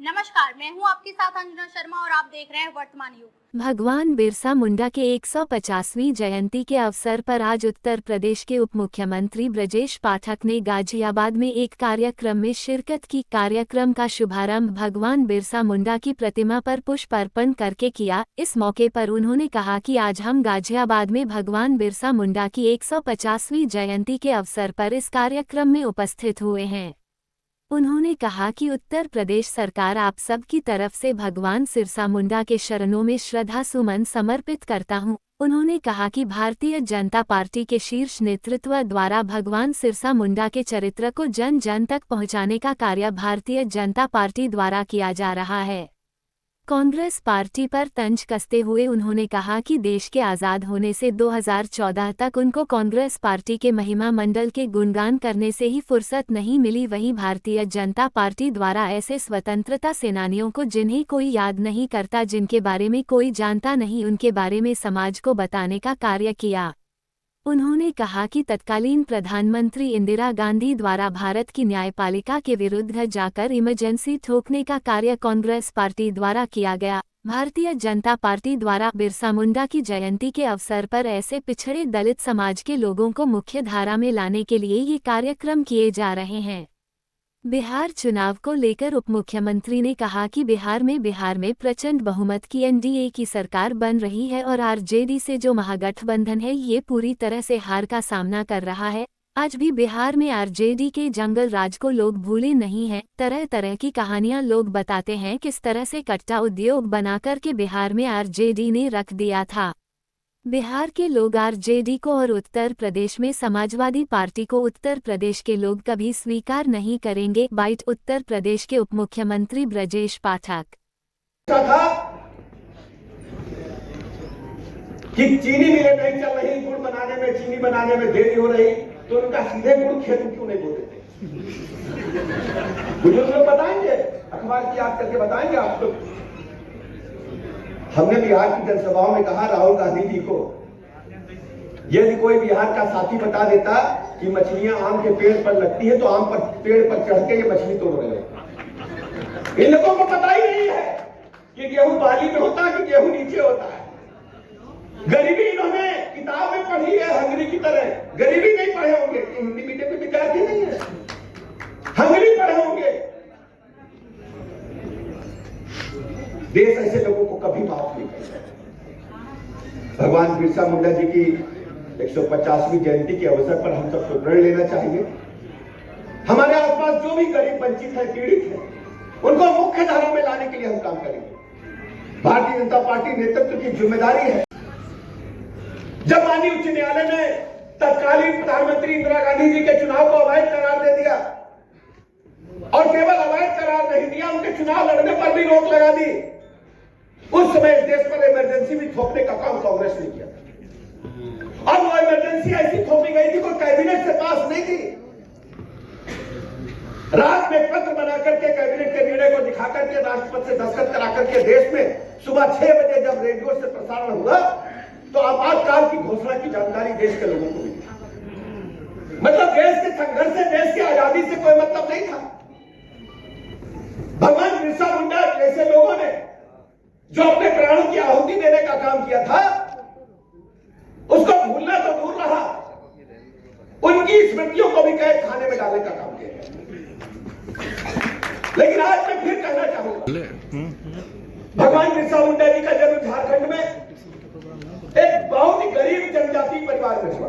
नमस्कार, मैं हूं आपके साथ अंजना शर्मा और आप देख रहे हैं वर्तमान युग। भगवान बिरसा मुंडा के 150वीं जयंती के अवसर पर आज उत्तर प्रदेश के उप मुख्यमंत्री ब्रजेश पाठक ने गाजियाबाद में एक कार्यक्रम में शिरकत की। कार्यक्रम का शुभारंभ भगवान बिरसा मुंडा की प्रतिमा पर पुष्प अर्पण करके किया। इस मौके पर उन्होंने कहा कि आज हम गाजियाबाद में भगवान बिरसा मुंडा की 150वीं जयंती के अवसर पर इस कार्यक्रम में उपस्थित हुए हैं। उन्होंने कहा कि उत्तर प्रदेश सरकार आप सब की तरफ से भगवान सिरसा मुंडा के चरणों में श्रद्धा सुमन समर्पित करता हूं। उन्होंने कहा कि भारतीय जनता पार्टी के शीर्ष नेतृत्व द्वारा भगवान सिरसा मुंडा के चरित्र को जन जन तक पहुंचाने का कार्य भारतीय जनता पार्टी द्वारा किया जा रहा है। कांग्रेस पार्टी पर तंज कसते हुए उन्होंने कहा कि देश के आज़ाद होने से 2014 तक उनको कांग्रेस पार्टी के महिमा मंडल के गुणगान करने से ही फुर्सत नहीं मिली। वहीं भारतीय जनता पार्टी द्वारा ऐसे स्वतंत्रता सेनानियों को जिन्हें कोई याद नहीं करता, जिनके बारे में कोई जानता नहीं, उनके बारे में समाज को बताने का कार्य किया। उन्होंने कहा कि तत्कालीन प्रधानमंत्री इंदिरा गांधी द्वारा भारत की न्यायपालिका के विरुद्ध जाकर इमरजेंसी ठोकने का कार्य कांग्रेस पार्टी द्वारा किया गया। भारतीय जनता पार्टी द्वारा बिरसा मुंडा की जयंती के अवसर पर ऐसे पिछड़े दलित समाज के लोगों को मुख्य धारा में लाने के लिए ये कार्यक्रम किए जा रहे हैं। बिहार चुनाव को लेकर उप मुख्यमंत्री ने कहा कि बिहार में प्रचंड बहुमत की एनडीए की सरकार बन रही है और आरजेडी से जो महागठबंधन है ये पूरी तरह से हार का सामना कर रहा है। आज भी बिहार में आरजेडी के जंगल राज को लोग भूले नहीं हैं। तरह तरह की कहानियां लोग बताते हैं किस तरह से कट्टा उद्योग बनाकर के बिहार में आरजेडी ने रख दिया था। बिहार के लोग आरजेडी को और उत्तर प्रदेश में समाजवादी पार्टी को उत्तर प्रदेश के लोग कभी स्वीकार नहीं करेंगे। बाइट उत्तर प्रदेश के उप मुख्यमंत्री ब्रजेश पाठक। कि चीनी मिलें नहीं चल रही, गुड़ बनाने में चीनी बनाने में देरी हो रही, तो उनका सीधे गुड़ खेत क्यों नहीं बोते थे? बुजुर्ग लोग बताएंगे, अखबार की याद करके बताएंगे आप लोग। हमने बिहार की जनसभाओं में कहा राहुल गांधी जी को, यदि कोई बिहार का साथी बता देता कि मछलियां आम के पेड़ पर लगती है तो आम पर पेड़ पर चढ़ के ये मछली तोड़ रहे हैं। इन लोगों को पता ही नहीं है कि गेहूं बाली में होता है कि गेहूं नीचे होता है। गरीबी इन्होंने किताब में पढ़ी है, हंगरी की तरह। गरीबी नहीं पढ़े होंगे, हिंदी मीडियम के विद्यार्थी नहीं है, हंगरी पढ़े होंगे। देश ऐसे लोगों को कभी माफ नहीं करेगा। भगवान बिरसा मुंडा जी की 150वीं जयंती के अवसर पर हम सबको प्रण लेना चाहिए। हमारे आसपास जो भी गरीब, वंचित है, पीड़ित है, उनको मुख्य धारा में लाने के लिए हम काम करेंगे। भारतीय जनता पार्टी नेतृत्व की जिम्मेदारी है। जब माननीय उच्च न्यायालय ने तत्कालीन प्रधानमंत्री इंदिरा गांधी जी के चुनाव को अवैध करार दे दिया और केवल अवैध करार नहीं दिया, उनके चुनाव लड़ने पर भी रोक लगा दी, उस समय इस देश पर इमरजेंसी भी थोपने का काम कांग्रेस ने किया। और वो इमरजेंसी ऐसी थोपी गई थी, कोई कैबिनेट से पास नहीं थी। रात में पत्र बना करके कैबिनेट के निर्णय को दिखा करके राष्ट्रपति से दस्तखत करा करके देश में सुबह 6 बजे जब रेडियो से प्रसारण हुआ तो आपातकाल की घोषणा की जानकारी देश के लोगों को मिली। मतलब देश के संघर्ष से, देश की आजादी से कोई मतलब नहीं था। भगवान बिरसा मुंडा जैसे लोगों ने जो अपने प्राणों की आहुति देने का काम किया था, उसको भूलना तो दूर रहा, उनकी स्मृतियों को भी कैद खाने में डालने का काम किया। लेकिन आज मैं फिर कहना चाहूंगा, भगवान बिरसा मुंडा जी का जन्म झारखंड में एक बहुत ही गरीब जनजाति परिवार में हुआ।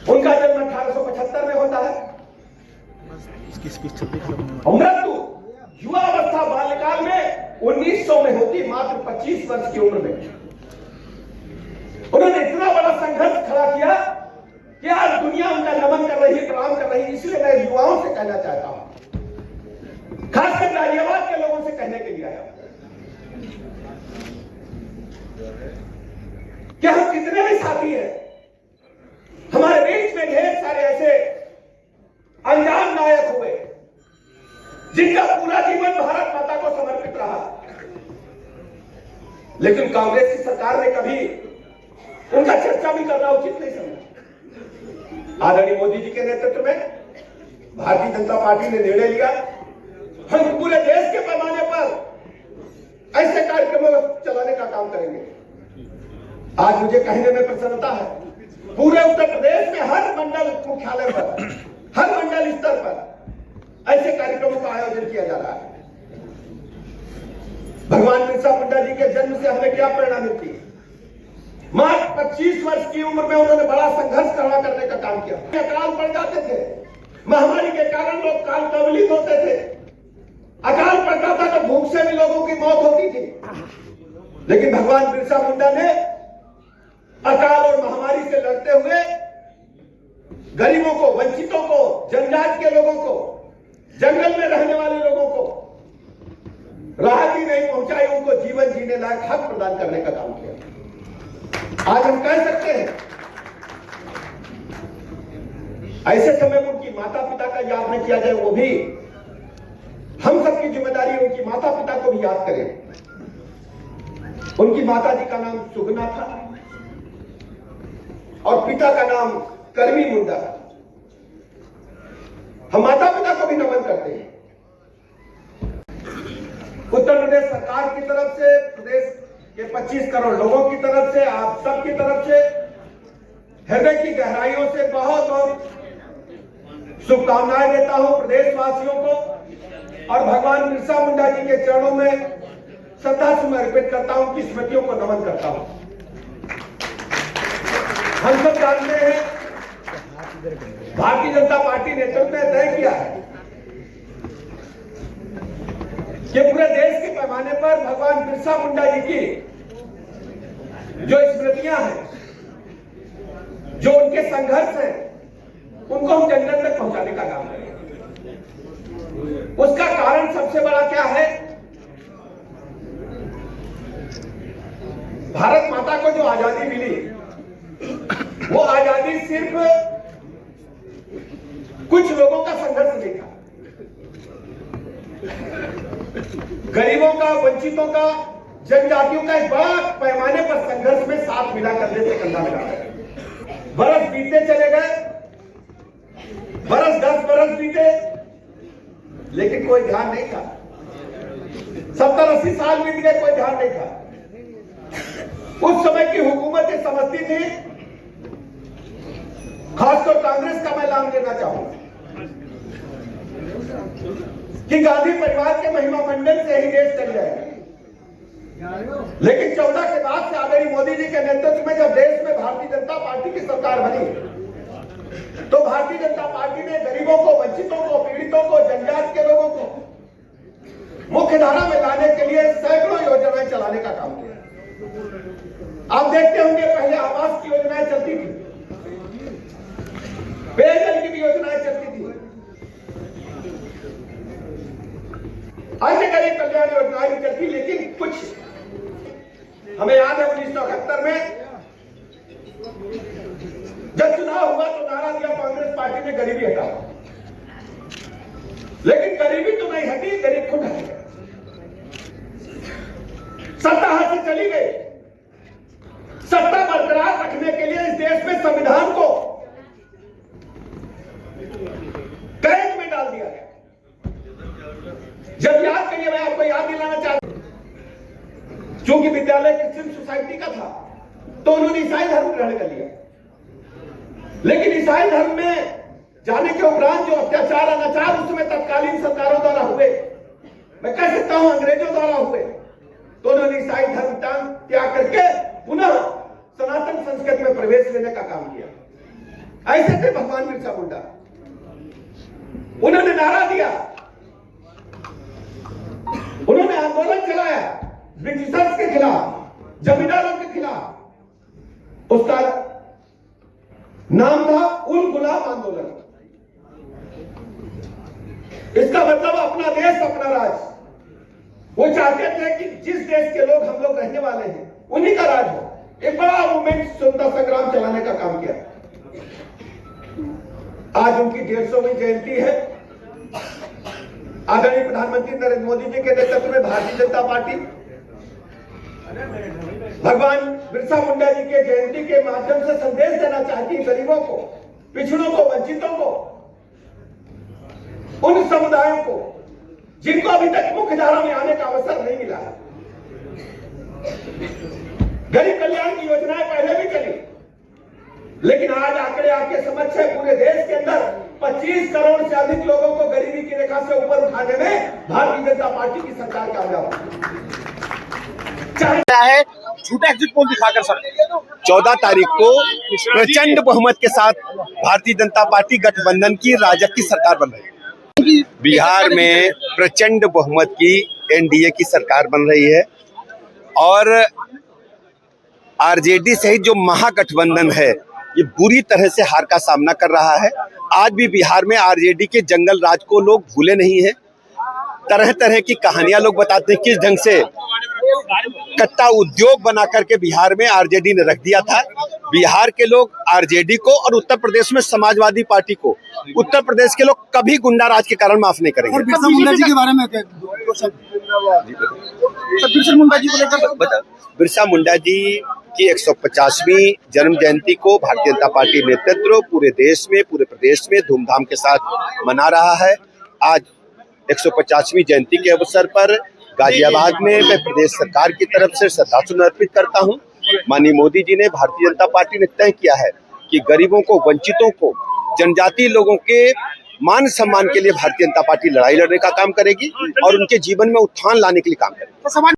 उनका जन्म 1875 में होता है। मृत्यु युवा अवस्था बाल्यकाल में 1900 में होती, मात्र 25 वर्ष की उम्र में। उन्होंने इतना बड़ा संघर्ष खड़ा किया कि आज दुनिया उनका नमन कर रही है, प्रणाम कर रही है। इसलिए मैं युवाओं से कहना चाहता हूं, खासकर गाजियाबाद के लोगों से कहने के लिए आया कि हम कितने भी साथी हैं, हमारे बीच में ढेर सारे ऐसे अनजान नायक हुए जिनका पूरा जीवन भारत माता को समर्पित रहा, लेकिन कांग्रेस की सरकार ने कभी उनका चर्चा भी करना उचित नहीं समझा। आदरणीय मोदी जी के नेतृत्व में भारतीय जनता पार्टी ने निर्णय लिया हम पूरे देश के पैमाने पर ऐसे कार्यक्रमों को चलाने का काम करेंगे। आज मुझे कहने में प्रसन्नता है, पूरे उत्तर प्रदेश में हर मंडल मुख्यालय पर, हर मंडल स्तर पर ऐसे कार्यक्रमों का आयोजन किया जा रहा है। भगवान बिरसा मुंडा जी के जन्म से हमें क्या प्रेरणा मिलती है? मात्र 25 वर्ष की उम्र में उन्होंने बड़ा संघर्ष खड़ा करने का काम किया। अकाल पड़ जाते थे, महामारी के कारण लोग काल कवलित होते थे, अकाल पड़ता था तो भूख से भी लोगों की मौत होती थी। लेकिन भगवान बिरसा मुंडा ने अकाल और महामारी से लड़ते हुए गरीबों को, वंचितों को, जनजाति के लोगों को, जंगल में रहने वाले लोगों को राहत ही नहीं पहुंचाई, उनको जीवन जीने लायक हक प्रदान करने का काम किया। आज हम कह सकते हैं ऐसे समय में उनकी माता पिता का याद न किया जाए, वो भी हम सबकी जिम्मेदारी, उनकी माता पिता को भी याद करें। उनकी माता जी का नाम सुगना था और पिता का नाम करमी मुंडा। हम माता पिता को भी नमन करते हैं। उत्तर प्रदेश सरकार की तरफ से, प्रदेश के 25 करोड़ लोगों की तरफ से, आप सबकी तरफ से हृदय की गहराइयों से बहुत बहुत शुभकामनाएं देता हूं प्रदेशवासियों को, और भगवान बिरसा मुंडा जी के चरणों में श्रद्धा सुमन अर्पित करता हूं, की स्मृतियों को नमन करता हूं। हम सब जानते हैं भारतीय जनता पार्टी नेतृत्व ने तय किया है कि पूरे देश के पैमाने पर भगवान बिरसा मुंडा जी की जो स्मृतियां हैं, जो उनके संघर्ष हैं, उनको हम जन जन तक पहुंचाने का काम करेंगे। उसका कारण सबसे बड़ा क्या है? भारत माता को जो आजादी मिली, वो आजादी सिर्फ कुछ लोगों का संघर्ष नहीं था। गरीबों का, वंचितों का, जनजातियों का एक बड़ा पैमाने पर संघर्ष में साथ मिला करने से कंधा मिला है। बरस बीते चले गए, बरस 10 बरस बीते, लेकिन कोई ध्यान नहीं था। 70-80 साल बीत गए, कोई ध्यान नहीं था। उस समय की हुकूमत ये समझती थी, खासकर कांग्रेस का मैं नाम लेना चाहूंगा, कि गांधी परिवार के महिमा मंडल से ही देश चल जाएगा। लेकिन 14 के बाद से आदरणीय मोदी जी के नेतृत्व में जब देश में भारतीय जनता पार्टी की सरकार बनी, तो भारतीय जनता पार्टी ने गरीबों को, वंचितों को, पीड़ितों को, जनजाति के लोगों को मुख्य धारा में लाने के लिए सैकड़ों योजनाएं चलाने का काम किया। आप देखते होंगे पहले आवास की योजनाएं चलती थी, पेयजल की भी योजनाएं चलती थी, अन्य गरीब कल्याण योजनाएं भी चलती, लेकिन कुछ हमें याद है 1971 में जब चुनाव हुआ तो नारा दिया कांग्रेस पार्टी ने गरीबी हटाओ, लेकिन गरीबी तो नहीं हटी, गरीब खुद हट गए। सत्ता हाथ से चली गई। सत्ता बरकरार रखने के लिए इस देश में संविधान को कैद में डाल दिया गया। जब याद करिए, मैं आपको याद दिलाना चाहता हूं, चूंकि विद्यालय क्रिश्चियन सोसाइटी का था तो उन्होंने ईसाई धर्म ग्रहण कर लिया, लेकिन ईसाई धर्म में जाने के उपरांत जो अत्याचार, अनाचार उस समय तत्कालीन सरकारों द्वारा हुए, मैं कह सकता हूं अंग्रेजों द्वारा हुए, तो उन्होंने ईसाई धर्म त्याग करके पुनः सनातन संस्कृति में प्रवेश लेने का काम किया। ऐसे थे भगवान बिरसा मुंडा। उन्होंने नारा दिया, उन्होंने आंदोलन चलाया ब्रिटिशर्स के खिलाफ, जमींदारों के खिलाफ। उसका नाम था उल गुलाम आंदोलन। इसका मतलब अपना देश, अपना राज। वो चाहते थे कि जिस देश के लोग हम लोग रहने वाले हैं उन्हीं का राज हो। एक बड़ा मूवमेंट, स्वतंत्रता संग्राम चलाने का काम किया। आज उनकी 150वीं जयंती है। आदरणीय प्रधानमंत्री नरेंद्र मोदी जी के नेतृत्व में भारतीय जनता पार्टी भगवान बिरसा मुंडा जी के जयंती के माध्यम से संदेश देना चाहती है गरीबों को, पिछड़ों को, वंचितों को, उन समुदायों को जिनको अभी तक मुख्य धारा में आने का अवसर नहीं मिला है। गरीब कल्याण की योजनाएं पहले भी चली, लेकिन आज आंकड़े आपके समक्ष है, पूरे देश के अंदर 25 करोड़ से अधिक लोगों को गरीबी की रेखा से ऊपर उठाने में भारतीय जनता पार्टी की सरकार कामयाब है। झूठा एग्जिट पोल दिखाकर सर 14 तारीख को प्रचंड बहुमत के साथ भारतीय जनता पार्टी गठबंधन की राजग की सरकार बन रही है। बिहार में प्रचंड बहुमत की एनडीए की सरकार बन रही है और आरजेडी सहित जो महागठबंधन है ये बुरी तरह से हार का सामना कर रहा है। आज भी बिहार में आरजेडी के जंगल राज को लोग भूले नहीं हैं। तरह तरह की कहानियां लोग बताते हैं किस ढंग से कट्टा उद्योग बना करके बिहार में आरजेडी ने रख दिया था। बिहार के लोग आरजेडी को और उत्तर प्रदेश में समाजवादी पार्टी को, उत्तर प्रदेश के लोग कभी गुंडा राज के कारण माफ नहीं करेंगे। और बिरसा मुंडा जी के बारे में बिरसा मुंडा जी को लेकर बिरसा मुंडा जी की 150वीं जन्म जयंती को भारतीय जनता पार्टी नेतृत्व पूरे देश में, पूरे प्रदेश में धूमधाम के साथ मना रहा है। आज 150वीं जयंती के अवसर पर गाजियाबाद में मैं प्रदेश सरकार की तरफ से श्रद्धासुमन अर्पित करता हूं। माननीय मोदी जी ने, भारतीय जनता पार्टी ने तय किया है कि गरीबों को, वंचितों को, जनजातीय लोगों के मान सम्मान के लिए भारतीय जनता पार्टी लड़ाई लड़ने का काम करेगी और उनके जीवन में उत्थान लाने के लिए काम करेगी।